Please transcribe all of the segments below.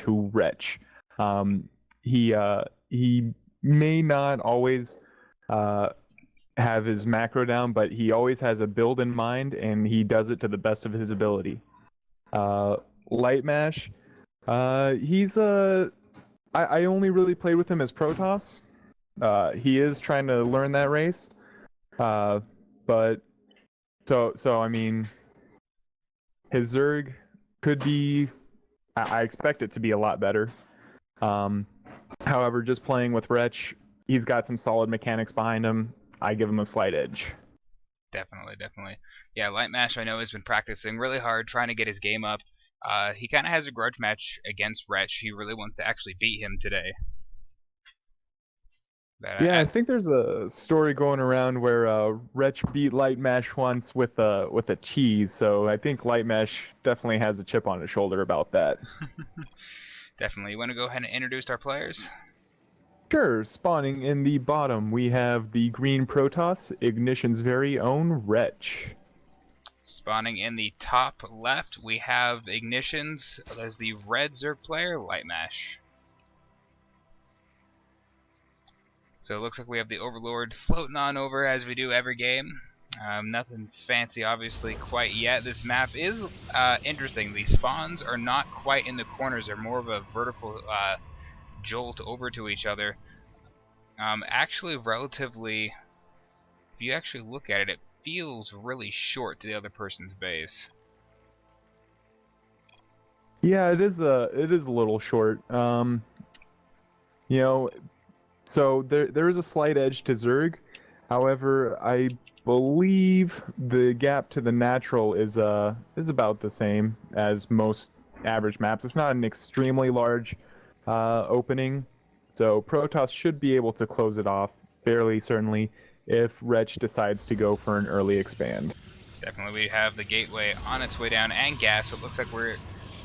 to Wretch. He may not always have his macro down, but he always has a build in mind, and he does it to the best of his ability. Litemash, he's I only really played with him as Protoss. He is trying to learn that race, but so I mean, his Zerg could be. I expect it to be a lot better. However, just playing with Wretch, he's got some solid mechanics behind him. I give him a slight edge. Definitely, definitely. Yeah, Lightmash I know has been practicing really hard trying to get his game up. He kind of has a grudge match against Wretch. He really wants to actually beat him today. But, Yeah, I think there's a story going around where Wretch beat Lightmash once with a cheese, so I think Lightmash definitely has a chip on his shoulder about that. Definitely. You want to go ahead and introduce our players? Sure, spawning in the bottom, we have the green Protoss, Ignition's very own Wretch. Spawning in the top left, we have Ignitions as the red Zerg player, Lightmash. So it looks like we have the Overlord floating on over as we do every game. Nothing fancy, obviously, quite yet. This map is interesting. The spawns are not quite in the corners. They're more of a vertical jolt over to each other. Actually, relatively, if you actually look at it, it feels really short to the other person's base. Yeah, it is a little short. You know, so there is a slight edge to Zerg. However, I believe the gap to the natural is about the same as most average maps. It's not an extremely large opening, so Protoss should be able to close it off fairly certainly if Wretch decides to go for an early expand. Definitely, we have the gateway on its way down and gas. So it looks like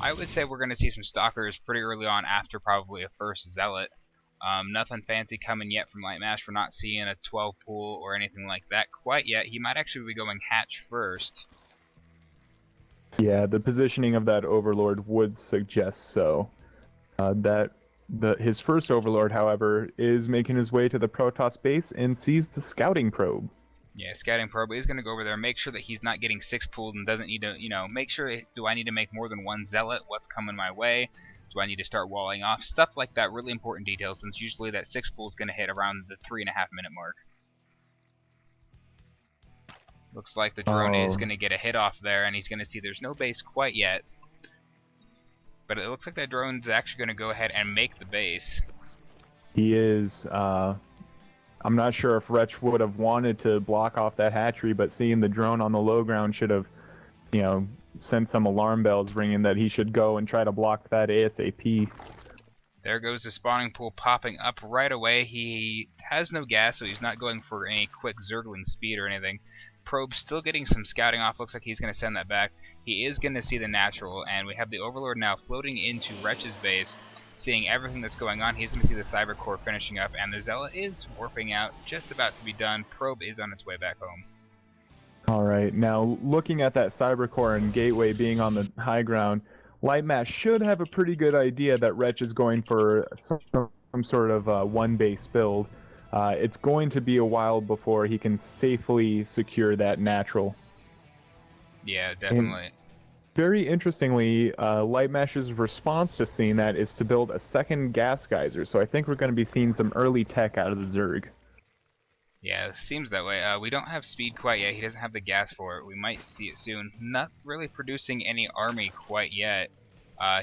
I would say we're going to see some stalkers pretty early on after probably a first zealot. Nothing fancy coming yet from Lightmash. We're not seeing a 12 pool or anything like that quite yet. He might actually be going hatch first. Yeah, the positioning of that Overlord would suggest so. His first Overlord, however, is making his way to the Protoss base and sees the scouting probe. Yeah, scouting probe is going to go over there, make sure that he's not getting 6 pooled and doesn't need to, make sure, do I need to make more than one zealot? What's coming my way? Do I need to start walling off? Stuff like that, really important details, since usually that 6 pool is going to hit around the 3.5 minute mark. Looks like the drone is going to get a hit off there, and he's going to see there's no base quite yet. But it looks like that drone's actually going to go ahead and make the base. He is. I'm not sure if Wretch would have wanted to block off that hatchery, but seeing the drone on the low ground should have, sent some alarm bells ringing that he should go and try to block that ASAP. There goes the spawning pool popping up right away. He has no gas, so he's not going for any quick Zergling speed or anything. Probe still getting some scouting off. Looks like he's going to send that back. He is going to see the natural, and we have the Overlord now floating into Wretch's base, seeing everything that's going on. He's going to see the Cyber Core finishing up, and the Zealot is warping out, just about to be done. Probe is on its way back home. Alright, now looking at that Cyber Core and Gateway being on the high ground, Lightmash should have a pretty good idea that Wretch is going for some sort of one base build. It's going to be a while before he can safely secure that natural. Yeah, definitely. And very interestingly, Lightmash's response to seeing that is to build a second gas geyser, so I think we're going to be seeing some early tech out of the Zerg. Yeah, it seems that way. We don't have speed quite yet. He doesn't have the gas for it. We might see it soon. Not really producing any army quite yet.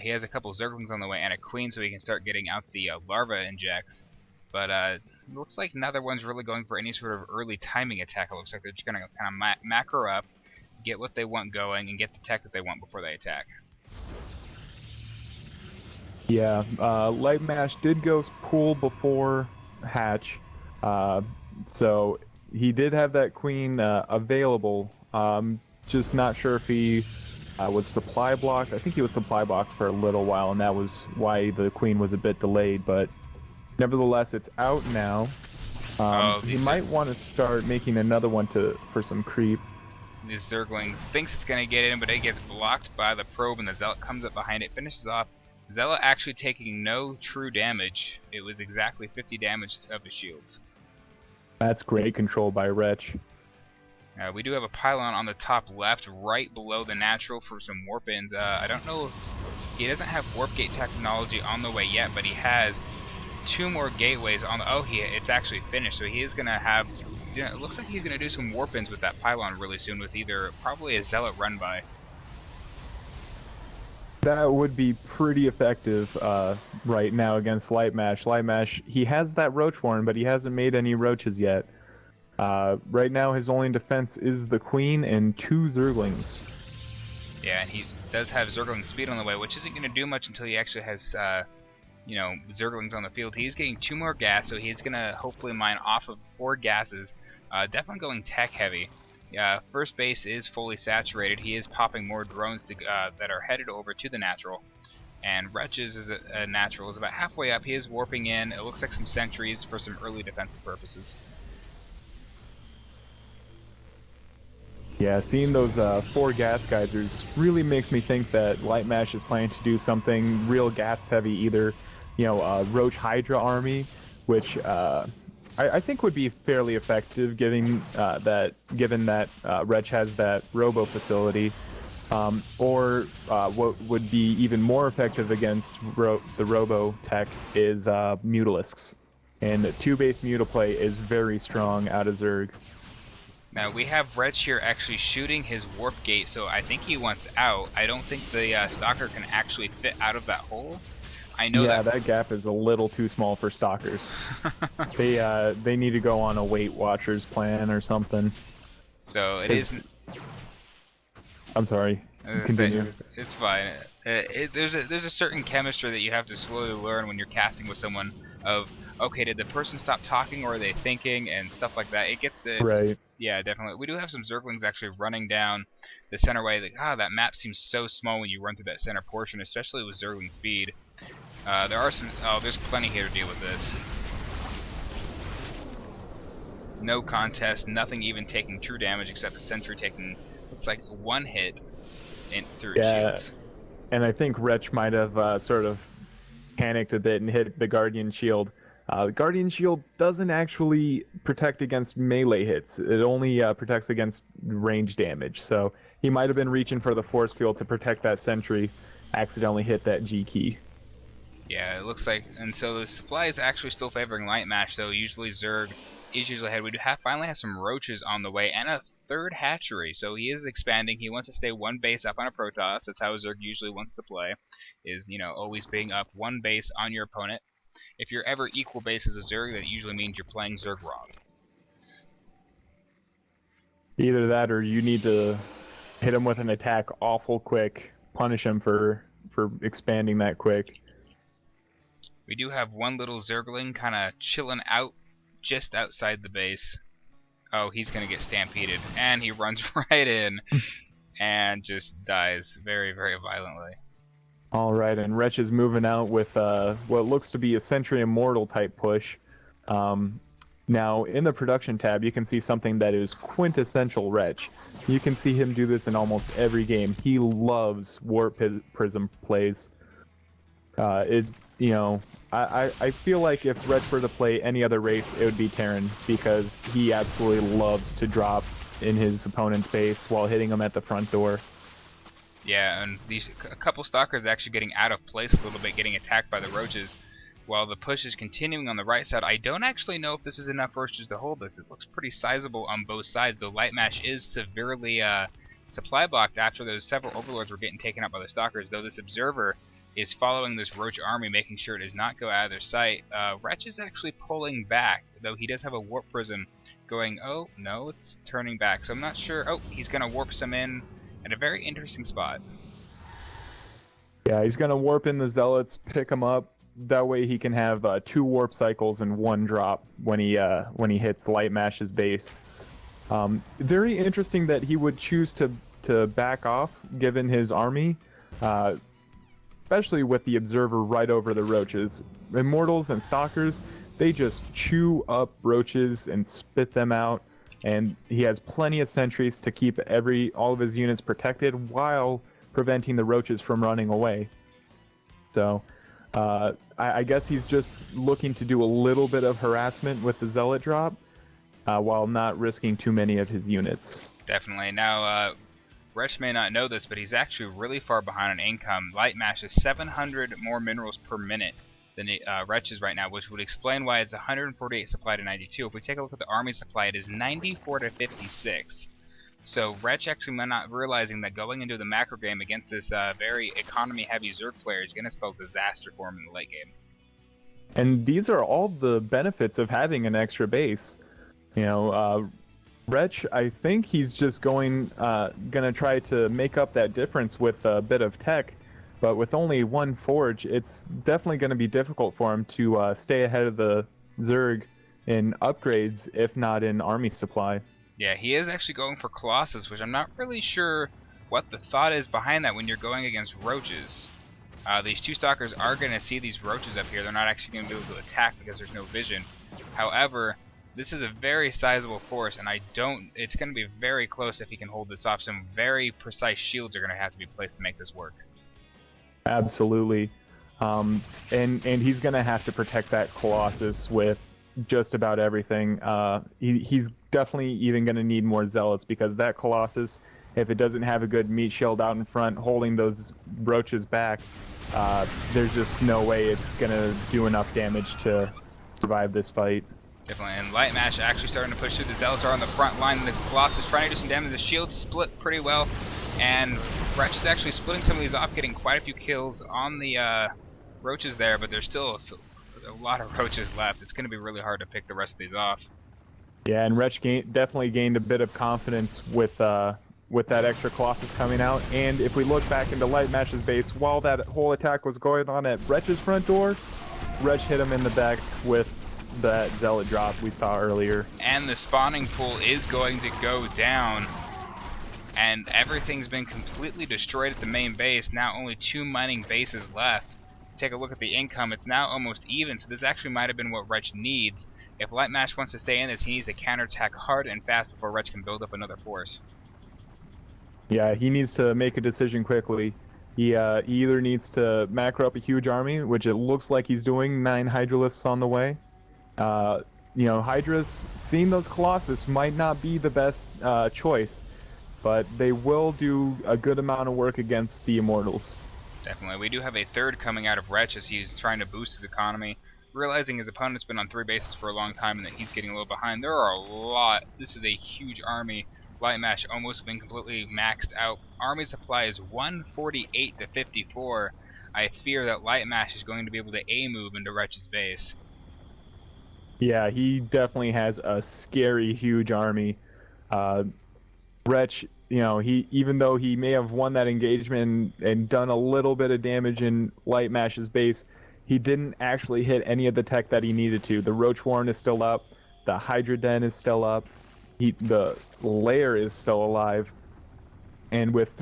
He has a couple Zerglings on the way and a Queen, so he can start getting out the larva injects. But it looks like neither one's really going for any sort of early timing attack. It looks like they're just going to kind of macro up, get what they want going, and get the tech that they want before they attack. Yeah, Lightmash did go pool before hatch, so he did have that Queen available. Just not sure if he was supply blocked. I think he was supply blocked for a little while, and that was why the Queen was a bit delayed, but nevertheless, it's out now. He might want to start making another one for some creep. These Zerglings thinks it's going to get in, but it gets blocked by the probe, and the Zealot comes up behind it, finishes off Zealot actually taking no true damage. It was exactly 50 damage of his shields. That's great control by Wretch. We do have a pylon on the top left, right below the natural for some warp-ins. I don't know, he doesn't have warp gate technology on the way yet, but he has 2 more gateways on the, it's actually finished, so he is going to have, it looks like he's going to do some warp-ins with that pylon really soon with either, probably a Zealot run-by. That would be pretty effective right now against Litemash. Litemash, he has that Roach Warren, but he hasn't made any Roaches yet. Right now, his only defense is the Queen and 2 Zerglings. Yeah, and he does have Zergling speed on the way, which isn't going to do much until he actually has, Zerglings on the field. He's getting 2 more gas, so he's going to hopefully mine off of 4 gases. Definitely going tech heavy. First base is fully saturated. He is popping more drones that are headed over to the natural. And Wretch's is a natural is about halfway up. He is warping in. It looks like some sentries for some early defensive purposes. Yeah, seeing those 4 gas geysers really makes me think that Litemash is planning to do something real gas heavy, either, Roach Hydra army, which I think would be fairly effective, given that Wretch has that Robo facility, or what would be even more effective against the Robo tech is Mutalisks, and 2-base Mutaplay is very strong out of Zerg. Now we have Wretch here actually shooting his warp gate, so I think he wants out. I don't think the Stalker can actually fit out of that hole. I know that gap is a little too small for Stalkers. They need to go on a Weight Watchers plan or something. So it is. I'm sorry. Continue. It's fine. There's a certain chemistry that you have to slowly learn when you're casting with someone. Of okay, did the person stop talking or are they thinking and stuff like that. It gets right. Yeah, definitely. We do have some Zerglings actually running down the center way. That map seems so small when you run through that center portion, especially with Zergling speed. There are some. There's plenty here to deal with this. No contest. Nothing even taking true damage except a sentry taking, looks like 1 hit through shields. And I think Wretch might have sort of panicked a bit and hit the Guardian Shield. The Guardian Shield doesn't actually protect against melee hits. It only protects against range damage. So he might have been reaching for the force field to protect that sentry, accidentally hit that G key. Yeah, it looks like, and so the supply is actually still favoring Litemash, though usually Zerg is usually ahead. We do finally have some Roaches on the way, and a 3rd hatchery, so he is expanding. He wants to stay 1 base up on a Protoss. That's how Zerg usually wants to play, is, always being up 1 base on your opponent. If you're ever equal base as a Zerg, that usually means you're playing Zerg wrong. Either that or you need to hit him with an attack awful quick, punish him for expanding that quick. We do have 1 little Zergling kind of chilling out just outside the base. Oh, he's going to get stampeded. And he runs right in and just dies very, very violently. All right, and Wretch is moving out with what looks to be a Sentry Immortal type push. Now, in the production tab, you can see something that is quintessential Wretch. You can see him do this in almost every game. He loves Warp Prism plays. I feel like if Wretch were to play any other race, it would be Terran, because he absolutely loves to drop in his opponent's base while hitting him at the front door. Yeah, and a couple Stalkers actually getting out of place a little bit, getting attacked by the Roaches, while the push is continuing on the right side. I don't actually know if this is enough Roaches to hold this. It looks pretty sizable on both sides, though Litemash is severely supply blocked after those several Overlords were getting taken out by the Stalkers, though this Observer is following this Roach army, making sure it does not go out of their sight. Wretch is actually pulling back, though he does have a Warp Prism going, oh, no, it's turning back. So I'm not sure. Oh, he's going to warp some in at a very interesting spot. Yeah, he's going to warp in the Zealots, pick them up. That way he can have 2 warp cycles and 1 drop when he hits Litemash's base. Very interesting that he would choose to back off, given his army. Especially with the Observer right over the Roaches. Immortals and Stalkers, they just chew up Roaches and spit them out, and he has plenty of sentries to keep all of his units protected while preventing the Roaches from running away. So I guess he's just looking to do a little bit of harassment with the Zealot drop while not risking too many of his units. Definitely. Now, Wretch may not know this, but he's actually really far behind on income. Litemash is 700 more minerals per minute than Wretch is right now, which would explain why it's 148 supply to 92. If we take a look at the army supply, it is 94 to 56. So Wretch actually might not realizing that going into the macro game against this very economy-heavy Zerg player is going to spell disaster for him in the late game. And these are all the benefits of having an extra base. You know, Wretch, I think he's just gonna try to make up that difference with a bit of tech, but with only one forge, it's definitely going to be difficult for him to stay ahead of the Zerg in upgrades, if not in army supply. Yeah, he is actually going for Colossus, which I'm not really sure what the thought is behind that when you're going against roaches. These two stalkers are going to see these roaches up here. They're not actually going to be able to attack because there's no vision. However, this is a very sizable force, and it's going to be very close if he can hold this off. Some very precise shields are going to have to be placed to make this work. Absolutely. And he's going to have to protect that Colossus with just about everything. He's definitely even going to need more Zealots, because that Colossus, if it doesn't have a good meat shield out in front holding those roaches back, there's just no way it's going to do enough damage to survive this fight. Definitely, and Litemash actually starting to push through. The Zealots are on the front line. The Colossus trying to do some damage. The shields split pretty well, and Wretch is actually splitting some of these off, getting quite a few kills on the roaches there, but there's still a lot of roaches left. It's going to be really hard to pick the rest of these off. Yeah, and Wretch definitely gained a bit of confidence with that extra Colossus coming out. And if we look back into Litmash's base, while that whole attack was going on at Wretch's front door, Wretch hit him in the back with that Zealot drop we saw earlier. And the spawning pool is going to go down, and everything's been completely destroyed at the main base. Now only 2 mining bases left. Take a look at the income. It's now almost even, so this actually might have been what Wretch needs. If Litemash wants to stay in this, he needs to counterattack hard and fast before Wretch can build up another force. Yeah, he needs to make a decision quickly. He either needs to macro up a huge army, which it looks like he's doing, 9 Hydralisks on the way. You know, Hydras, seeing those Colossus might not be the best choice, but they will do a good amount of work against the Immortals. Definitely. We do have a third coming out of Wretch as he's trying to boost his economy, realizing his opponent's been on 3 bases for a long time and that he's getting a little behind. There are a lot. This is a huge army. Litemash almost been completely maxed out. Army supply is 148 to 54. I fear that Litemash is going to be able to A-move into Wretch's base. Yeah, he definitely has a scary, huge army. Wretch, you know, even though he may have won that engagement and done a little bit of damage in Litmash's base, he didn't actually hit any of the tech that he needed to. The Roach Warren is still up. The Hydra Den is still up. The Lair is still alive. And with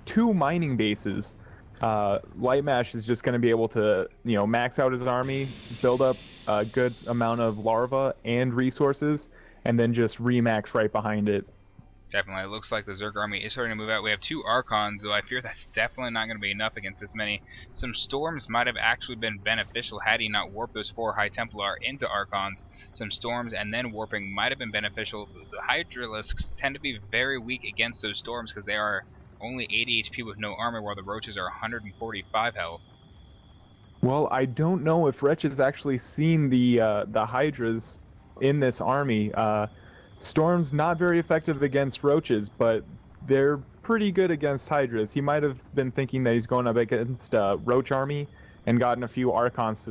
2 mining bases, Litemash is just going to be able to, you know, max out his army, build up a good amount of larva and resources, and then just remax right behind it. Definitely. It looks like the Zerg army is starting to move out. We have 2 Archons, though I fear that's definitely not going to be enough against this many. Some Storms might have actually been beneficial had he not warped those 4 High Templar into Archons. Some Storms and then warping might have been beneficial. The Hydralisks tend to be very weak against those Storms because they are only 80 HP with no armor, while the Roaches are 145 health. Well, I don't know if Wretch has actually seen the Hydras in this army. Storm's not very effective against Roaches, but they're pretty good against Hydras. He might have been thinking that he's going up against a Roach army and gotten a few Archons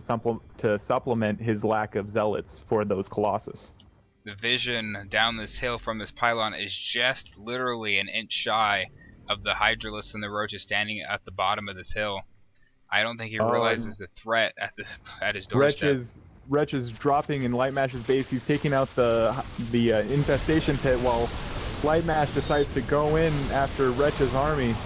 to supplement his lack of Zealots for those Colossus. The vision down this hill from this pylon is just literally an inch shy of the Hydralisks and the Roaches standing at the bottom of this hill. I don't think he realizes the threat at his doorstep. Wretch is dropping in Litmash's base. He's taking out the infestation pit while Litemash decides to go in after Wretch's army.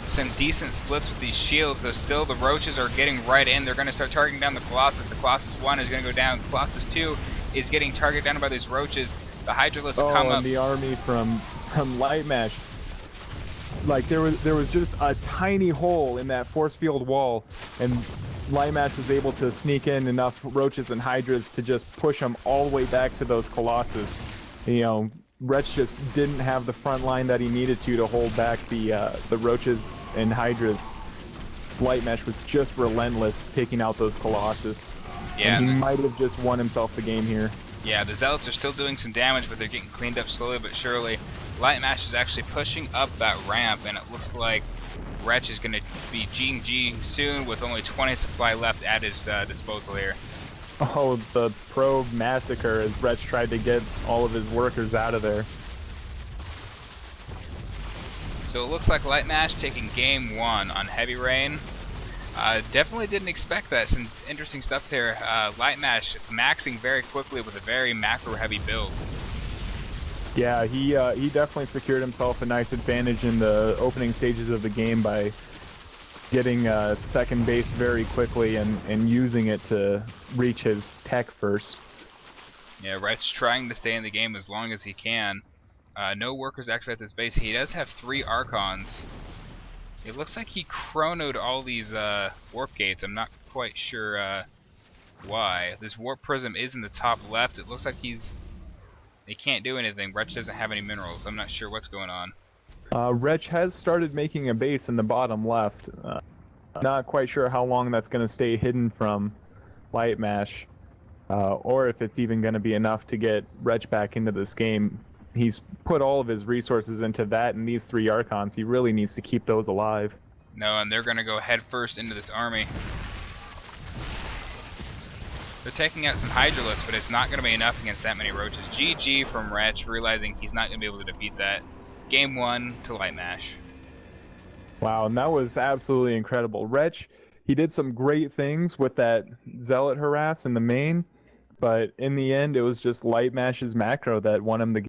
Some decent splits with these shields, though still the Roaches are getting right in. They're going to start targeting down the Colossus. The Colossus 1 is going to go down. Colossus 2 is getting targeted down by these Roaches. The Hydralisks come up. And the army from Litemash. Like there was just a tiny hole in that force field wall, and Litemash was able to sneak in enough roaches and hydras to just push them all the way back to those colossus. You know, Wretch just didn't have the front line that he needed to hold back the roaches and hydras. Litemash was just relentless taking out those colossus. Yeah, and he might have just won himself the game here. Yeah, the Zealots are still doing some damage, but they're getting cleaned up slowly but surely. Litemash is actually pushing up that ramp, and it looks like Wretch is going to be GG soon with only 20 supply left at his disposal here. Oh, the probe massacre as Wretch tried to get all of his workers out of there. So it looks like Litemash taking game 1 on Heavy Rain. Definitely didn't expect that. Some interesting stuff there. Litemash maxing very quickly with a very macro-heavy build. Yeah, he definitely secured himself a nice advantage in the opening stages of the game by getting second base very quickly and using it to reach his tech first. Yeah, Wretch trying to stay in the game as long as he can. No workers actually at this base. He does have 3 Archons. It looks like he chronoed all these warp gates. I'm not quite sure why. This warp prism is in the top left. It looks like they can't do anything. Wretch doesn't have any minerals. I'm not sure what's going on. Wretch has started making a base in the bottom left. Not quite sure how long that's going to stay hidden from Litemash, or if it's even going to be enough to get Wretch back into this game. He's put all of his resources into that and these 3 Archons. He really needs to keep those alive. No, and they're going to go head first into this army. They're taking out some Hydralisks, but it's not going to be enough against that many roaches. GG from Wretch, realizing he's not going to be able to defeat that. Game 1 to Litemash. Wow, and that was absolutely incredible. Wretch, he did some great things with that Zealot harass in the main, but in the end, it was just Litemash's macro that won him the game.